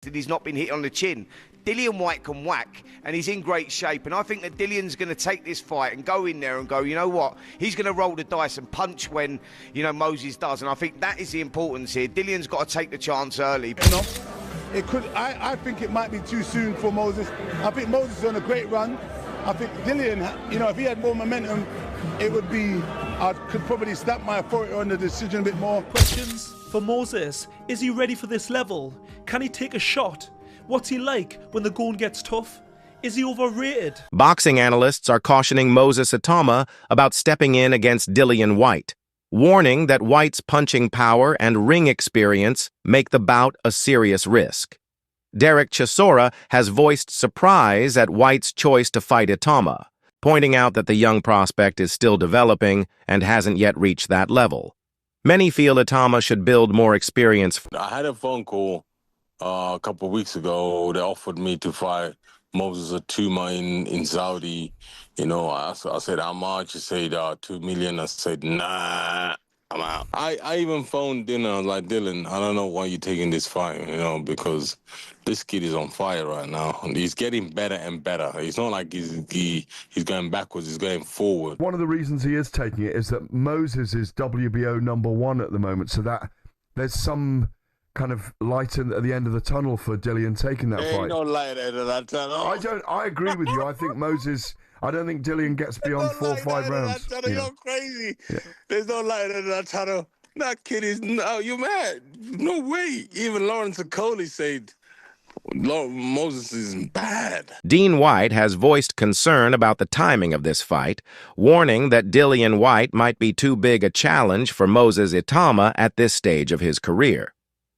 rested, he's not been hit on the chin. Dillian Whyte can whack, and he's in great shape. And I think that Dillian's going to take this fight and go in there and go, you know what? He's going to roll the dice and punch when, you know, Moses does. And I think that is the importance here. Dillian's got to take the chance early. You know, it could. I think it might be too soon for Moses. I think Moses is on a great run. I think Dillian, you know, if he had more momentum, it would be, I could probably stamp my authority on the decision a bit more. Questions for Moses. Is he ready for this level? Can he take a shot? What's he like when the going gets tough? Is he overrated? Boxing analysts are cautioning Moses Itauma about stepping in against Dillian Whyte, warning that Whyte's punching power and ring experience make the bout a serious risk. Derek Chisora has voiced surprise at Whyte's choice to fight Itauma, pointing out that the young prospect is still developing and hasn't yet reached that level. Many feel Itauma should build more experience. I had a phone call a couple of weeks ago. They offered me to fight Moses Itauma in Saudi. You know, I said, how much? He said, 2 million. I said, nah, I'm out. I even phoned Dylan. I was like, Dylan, I don't know why you're taking this fight, you know, because this kid is on fire right now. And he's getting better and better. It's not like he's going backwards, he's going forward. One of the reasons he is taking it is that Moses is WBO #1 at the moment, so that there's some kind of light at the end of the tunnel for Dillian taking that fight. Ain't no light at the end of that tunnel. I agree with you. I think Moses, I don't think Dillian gets beyond 4 or 5 rounds. You're crazy. Yeah. There's no light at the end of that tunnel. That kid is, no, you mad. No way. Even Lawrence Okoli said Moses is bad. Dean White has voiced concern about the timing of this fight, warning that Dillian Whyte might be too big a challenge for Moses Itauma at this stage of his career.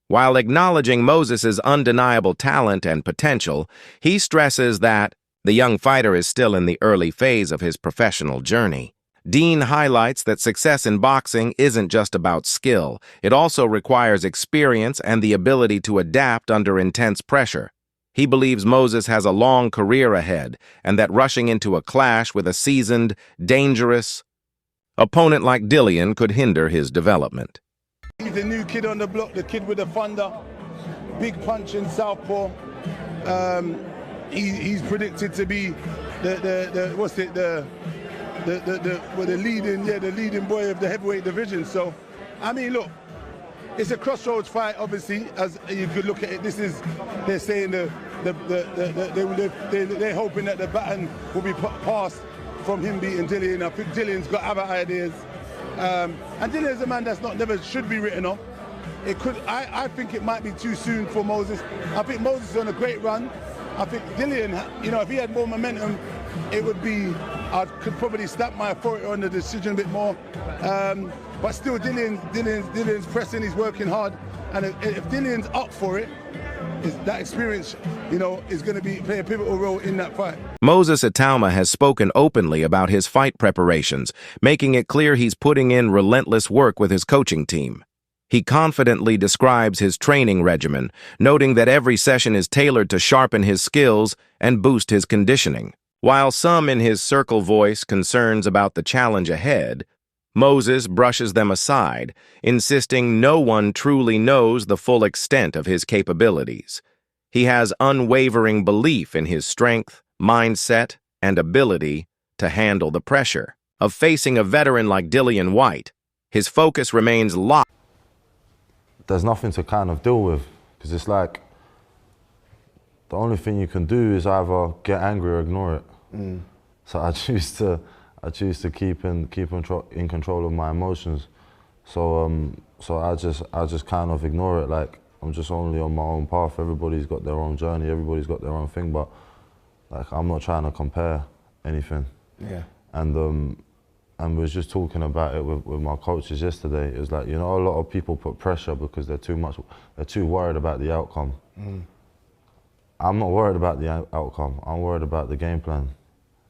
While acknowledging Moses's undeniable talent and potential, he stresses that the young fighter is still in the early phase of his professional journey. Dean highlights that success in boxing isn't just about skill. It also requires experience and the ability to adapt under intense pressure. He believes Moses has a long career ahead and that rushing into a clash with a seasoned, dangerous opponent like Dillian could hinder his development. He's the new kid on the block, the kid with the thunder, big punch in southpaw. He's predicted to be the leading boy of the heavyweight division. So, I mean, look, it's a crossroads fight. Obviously, as you could look at it, they're saying they're hoping that the baton will be passed from him beating Dillian. I think Dillian's got other ideas. And Dillian's a man that's never should be written off. It could. I think it might be too soon for Moses. I think Moses is on a great run. I think Dillian, you know, if he had more momentum, it would be, I could probably stamp my authority on the decision a bit more. But still, Dillian's pressing, he's working hard. And if Dillian's up for it, that experience, you know, is going to play a pivotal role in that fight. Moses Itauma has spoken openly about his fight preparations, making it clear he's putting in relentless work with his coaching team. He confidently describes his training regimen, noting that every session is tailored to sharpen his skills and boost his conditioning. While some in his circle voice concerns about the challenge ahead, Moses brushes them aside, insisting no one truly knows the full extent of his capabilities. He has unwavering belief in his strength, mindset, and ability to handle the pressure of facing a veteran like Dillian Whyte. His focus remains locked. There's nothing to kind of deal with, because it's like the only thing you can do is either get angry or ignore it. So I choose to keep in control of my emotions. So I just kind of ignore it. Like, I'm just only on my own path. Everybody's got their own journey. Everybody's got their own thing. But like, I'm not trying to compare anything. Yeah. And we was just talking about it with my coaches yesterday. It was like, you know, a lot of people put pressure because they're too worried about the outcome. I'm not worried about the outcome. I'm worried about the game plan.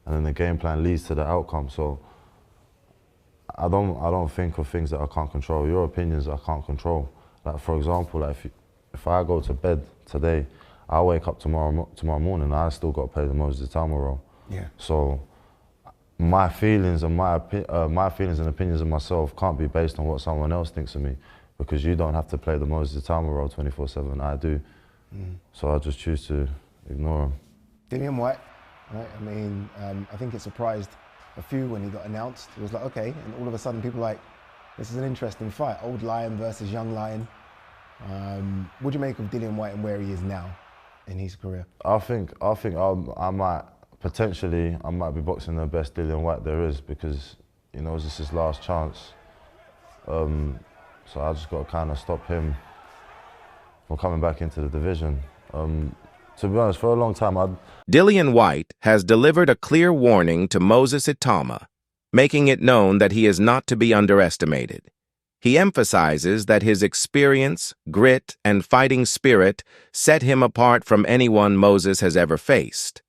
And then the game plan leads to the outcome. So I don't think of things that I can't control. Your opinions I can't control. Like, for example, like if I go to bed today, I wake up tomorrow morning, I still got to play the Moses Itauma role. Yeah. So my feelings and opinions of myself can't be based on what someone else thinks of me, because you don't have to play the Moses Itauma role 24/7. I do. So I just choose to ignore him. Dillian Whyte, right? I mean, I think it surprised a few when he got announced. It was like, okay, and all of a sudden people were like, this is an interesting fight. Old Lion versus young Lion. What do you make of Dillian Whyte and where he is now in his career? I think I might be boxing the best Dillian Whyte there is, because this is his last chance. So I just got to kind of stop him from coming back into the division. To be honest, for a long time, Dillian Whyte has delivered a clear warning to Moses Itauma, making it known that he is not to be underestimated. He emphasizes that his experience, grit, and fighting spirit set him apart from anyone Moses has ever faced.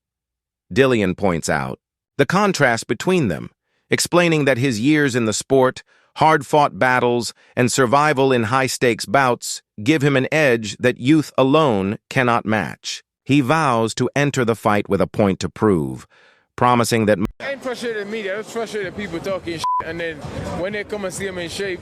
Dillian points out the contrast between them, explaining that his years in the sport, hard-fought battles, and survival in high-stakes bouts give him an edge that youth alone cannot match. He vows to enter the fight with a point to prove, promising that I ain't frustrated media, I was frustrated people talking shit, and then when they come and see him in shape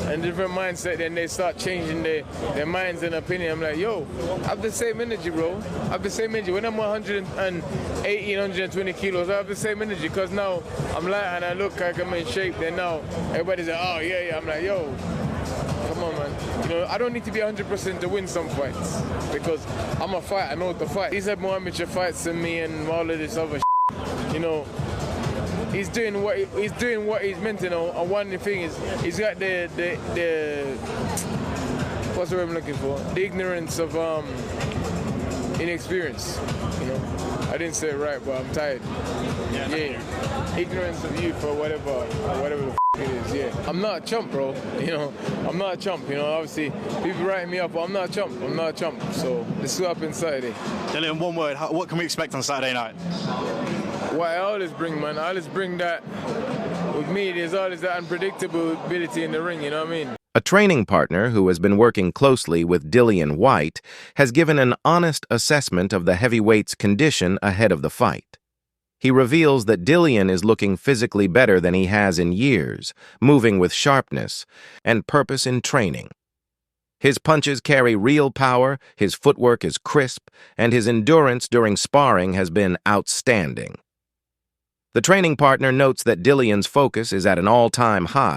and different mindset, then they start changing their minds and opinion. I'm like, yo, I have the same energy, bro. I have the same energy. When I'm 118, 120 kilos, I have the same energy, because now I'm light and I look like I'm in shape. Then now everybody's like, oh, yeah. I'm like, yo, come on, man. I don't need to be 100% to win some fights, because I'm a fighter, I know what to fight. He's had more amateur fights than me and all of this other shit. He's doing what he's meant to know. And one thing is, he's got the what's the word I'm looking for? The ignorance of inexperience. I didn't say it right, but I'm tired. Yeah. Ignorance of youth or whatever the it is. Yeah. I'm not a chump, bro. I'm not a chump. Obviously people writing me up, but I'm not a chump. I'm not a chump. So let's see what happens Saturday. Dillian, one word. What can we expect on Saturday night? What I always bring, man. I always bring that. With me, there's always that unpredictability in the ring. You know what I mean? a training partner who has been working closely with Dillian Whyte has given an honest assessment of the heavyweight's condition ahead of the fight. He reveals that Dillian is looking physically better than he has in years, moving with sharpness and purpose in training. His punches carry real power, his footwork is crisp, and his endurance during sparring has been outstanding. The training partner notes that Dillian's focus is at an all-time high.